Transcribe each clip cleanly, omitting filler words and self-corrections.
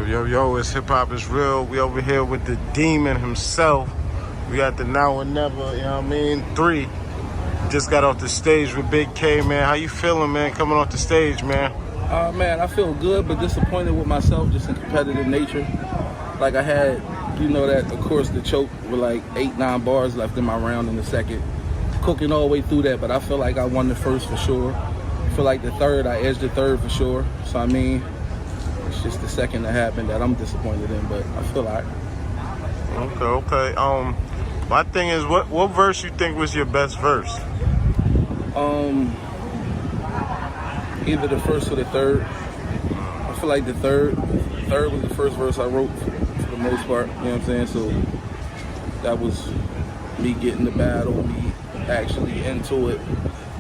Yo, it's Hip Hop is Real. We over here with the demon himself. We got the Now or Neva, you know what I mean? 3. Just got off the stage with Bigg K, man. How you feeling, man, coming off the stage, man? Man, I feel good, but disappointed with myself, just in competitive nature. Like I had, that, of course, the choke with like 8-9 bars left in my round in the second. Cooking all the way through that, but I feel like I won the first for sure. I feel like the third, I edged the third for sure. So, I mean, it's just the second that happened that I'm disappointed in, but I feel like. Okay. My thing is, what verse you think was your best verse? Either the first or the third. I feel like the third was the first verse I wrote for the most part, you know what I'm saying? So that was me getting the battle, me actually into it.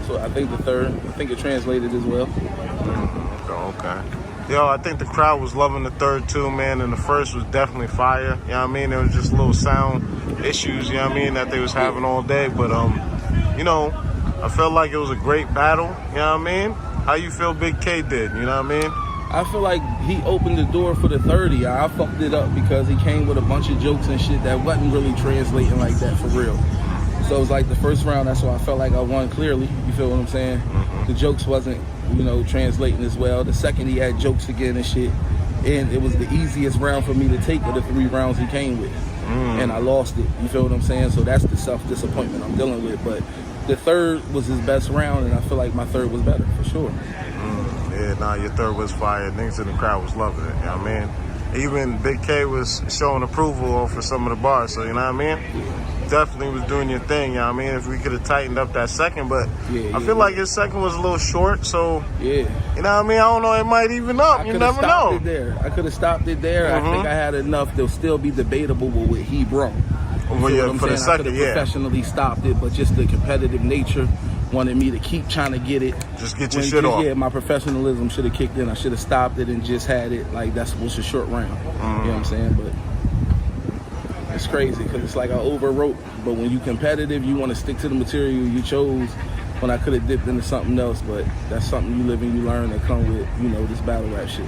So I think the third, I think it translated as well. Okay. Yo, I think the crowd was loving the third too, man, and the first was definitely fire. You know what I mean? There was just little sound issues, you know what I mean, that they was having all day. But I felt like it was a great battle, you know what I mean? How you feel Bigg K did, you know what I mean? I feel like he opened the door for the 30. I fucked it up because he came with a bunch of jokes and shit that wasn't really translating like that for real. So it was like the first round, that's why I felt like I won clearly. You feel what I'm saying? The jokes wasn't, translating as well. The second he had jokes again and shit. And it was the easiest round for me to take of the 3 rounds he came with. And I lost it. You feel what I'm saying? So that's the self-disappointment I'm dealing with. But the third was his best round, and I feel like my third was better, for sure. Your third was fire. Niggas in the crowd was loving it, you know what I mean? Even Bigg K was showing approval for some of the bars, so you know what I mean? Definitely was doing your thing, you know what I mean? If we could have tightened up that second, but I feel like his second was a little short, so, you know what I mean? I don't know, it might even up, you never know. I could have stopped it there. I think I had enough. They'll still be debatable with what he brought. For the second, I could have professionally stopped it, but just the competitive nature wanted me to keep trying to get it. Just get your shit off. Yeah, my professionalism should have kicked in. I should have stopped it and just had it. Like, that's what's a short round. You know what I'm saying? But it's crazy because it's like I overwrote. But when you competitive, you want to stick to the material you chose. When I could have dipped into something else, but that's something you live and you learn that come with, this battle rap shit.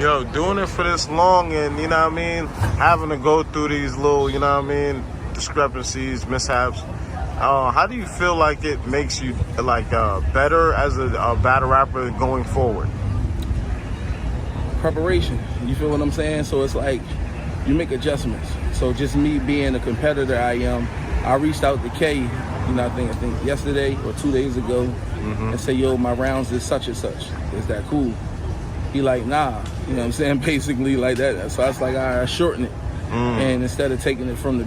Yo, doing it for this long and, you know what I mean, having to go through these little, you know what I mean, discrepancies, mishaps. How do you feel like it makes you, better as a battle rapper going forward? Preparation, you feel what I'm saying? So it's like you make adjustments. So just me being a competitor I reached out to K, I think yesterday or 2 days ago, and say, yo, my rounds is such and such. Is that cool? He like, nah, you know what I'm saying? Basically like that. So I was like, all right, I shorten it. And instead of taking it from the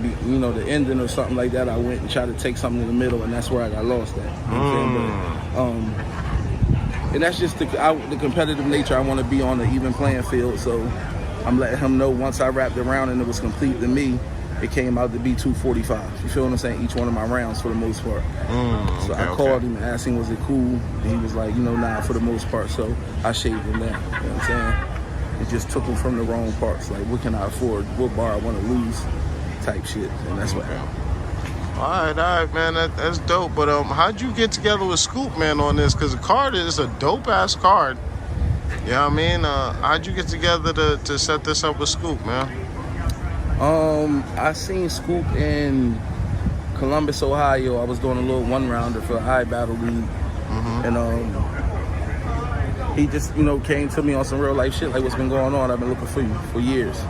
ending or something like that, I went and tried to take something in the middle, and that's where I got lost at. You know what I'm saying? And that's just the competitive nature. I want to be on an even playing field, so I'm letting him know once I wrapped the round and it was complete to me, it came out to be 245. You feel what I'm saying? Each one of my rounds for the most part. So I called him and asked him, was it cool? And he was like, nah, for the most part. So I shaved him down. You know what I'm saying? It just took him from the wrong parts. Like, what can I afford? What bar I want to lose? Type shit. And that's what happened. All right, man. That's dope. But how'd you get together with Scoop, man, on this? Because the card is a dope-ass card. You know what I mean? How'd you get together to set this up with Scoop, man? I seen Scoop in Columbus, Ohio. I was doing a little one-rounder for High Battle League. And he just, came to me on some real life shit, like, what's been going on? I've been looking for you for years.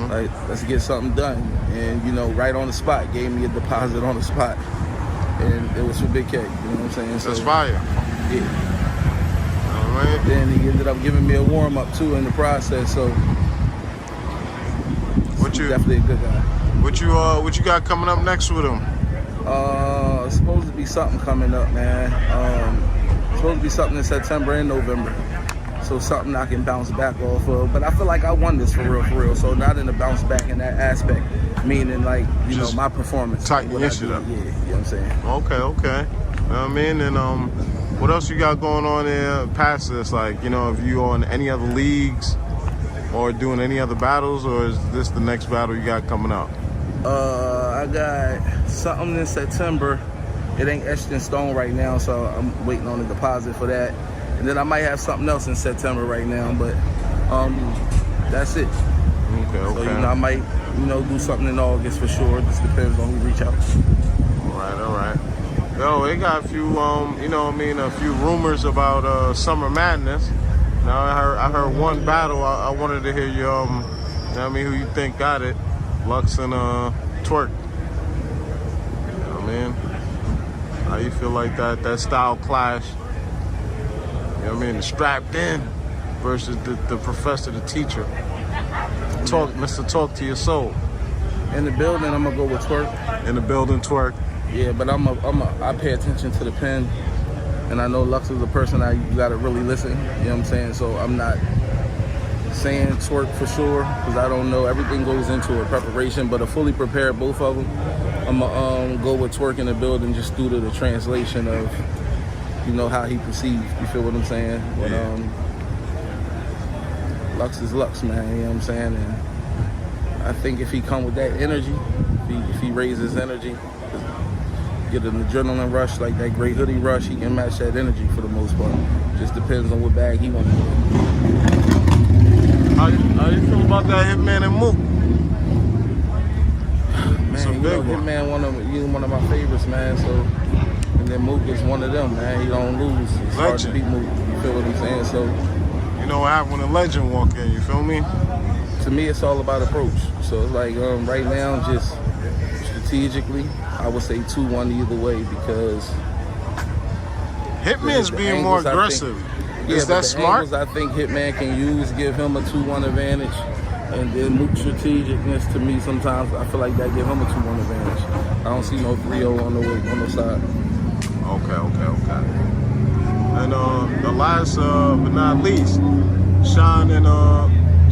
Like, let's get something done. And, right on the spot, gave me a deposit on the spot. And it was for Bigg K, you know what I'm saying? That's fire. Yeah. All right. Then he ended up giving me a warm-up, too, in the process, so definitely a good guy. What you got coming up next with him? It's supposed to be something coming up, man. It's supposed to be something in September and November. So something I can bounce back off of. But I feel like I won this for real. So not in the bounce back in that aspect. Meaning like, just my performance. Tighten your shit up. Yeah, you know what I'm saying? Okay. You know what I mean? And what else you got going on there past this? Like, if you on any other leagues or doing any other battles, or is this the next battle you got coming up? I got something in September. It ain't etched in stone right now, so I'm waiting on the deposit for that. And then I might have something else in September right now, but That's it. Okay. So, I might, do something in August for sure. It just depends on who reach out. All right. Yo, they got a few, a few rumors about Summer Madness. Now I heard one battle. I wanted to hear you, who you think got it, Lux and Twork. How you feel like that style clash? The strapped in versus the professor, the teacher. Talk to your soul. In the building, I'm gonna go with Twork. In the building, Twork. Yeah, but I pay attention to the pen, and I know Lux is a person you gotta really listen. You know what I'm saying? So I'm not saying Twork for sure because I don't know. Everything goes into a preparation, but a fully prepared both of them. I'm gonna go with Twork in the building just due to the translation of how he perceived. You feel what I'm saying? But Lux is Lux, man. You know what I'm saying? And I think if he come with that energy, if he raises energy, get an adrenaline rush like that Great Hoodie rush, he can match that energy for the most part. Just depends on what bag he wants to get. How you feel about that Hitman and Mook? Man, Hitman one of my favorites, man. So, and then Mook is one of them, man. He don't lose. It's hard to beat Mook. You feel what I'm saying? So, you know what happened when a legend walk in? You feel me? To me, it's all about approach. So it's like right now, just strategically, I would say 2-1 either way because Hitman's being more aggressive. Is that smart? I think Hitman can use give him a 2-1 advantage, and then Mook's strategicness to me sometimes I feel like that give him a 2-1 advantage. I don't see no 3-0 on the side. Okay. And the last but not least, Sean and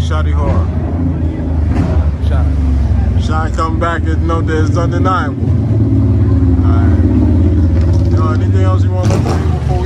Shotty Hard. Sean come back and know that it's undeniable. Alright. Anything else you want to say before